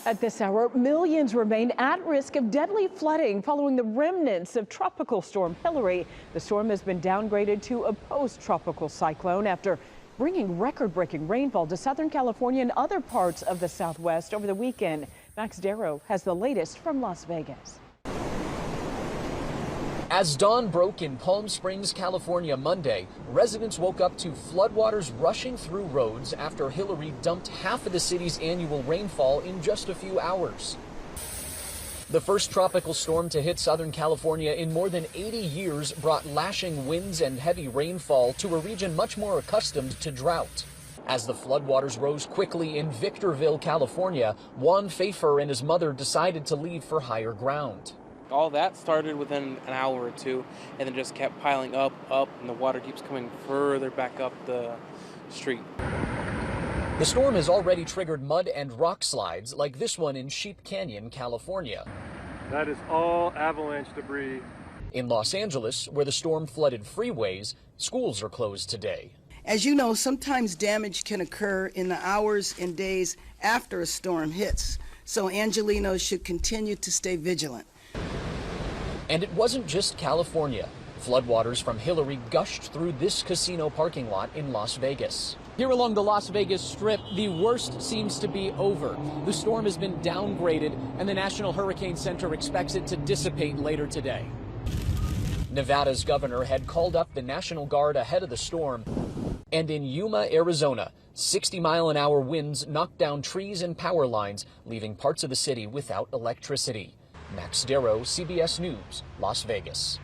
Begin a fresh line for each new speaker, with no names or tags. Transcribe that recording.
At this hour, millions remain at risk of deadly flooding following the remnants of Tropical Storm Hilary. The storm has been downgraded to a post-tropical cyclone after bringing record-breaking rainfall to Southern California and other parts of the Southwest over the weekend. Max Darrow has the latest from Las Vegas.
As dawn broke in Palm Springs, California Monday, residents woke up to floodwaters rushing through roads after Hilary dumped half of the city's annual rainfall in just a few hours. The first tropical storm to hit Southern California in more than 80 years brought lashing winds and heavy rainfall to a region much more accustomed to drought. As the floodwaters rose quickly in Victorville, California, Juan Pfeiffer and his mother decided to leave for higher ground.
All that started within an hour or two and then just kept piling up, and the water keeps coming further back up the street.
The storm has already triggered mud and rock slides like this one in Sheep Canyon, California.
That is all avalanche debris.
In Los Angeles, where the storm flooded freeways, schools are closed today.
As you know, sometimes damage can occur in the hours and days after a storm hits, so Angelenos should continue to stay vigilant.
And it wasn't just California. Floodwaters from Hilary gushed through this casino parking lot in Las Vegas. Here along the Las Vegas Strip, the worst seems to be over. The storm has been downgraded, and the National Hurricane Center expects it to dissipate later today. Nevada's governor had called up the National Guard ahead of the storm. And in Yuma, Arizona, 60-mile-an-hour winds knocked down trees and power lines, leaving parts of the city without electricity. Max Darrow, CBS News, Las Vegas.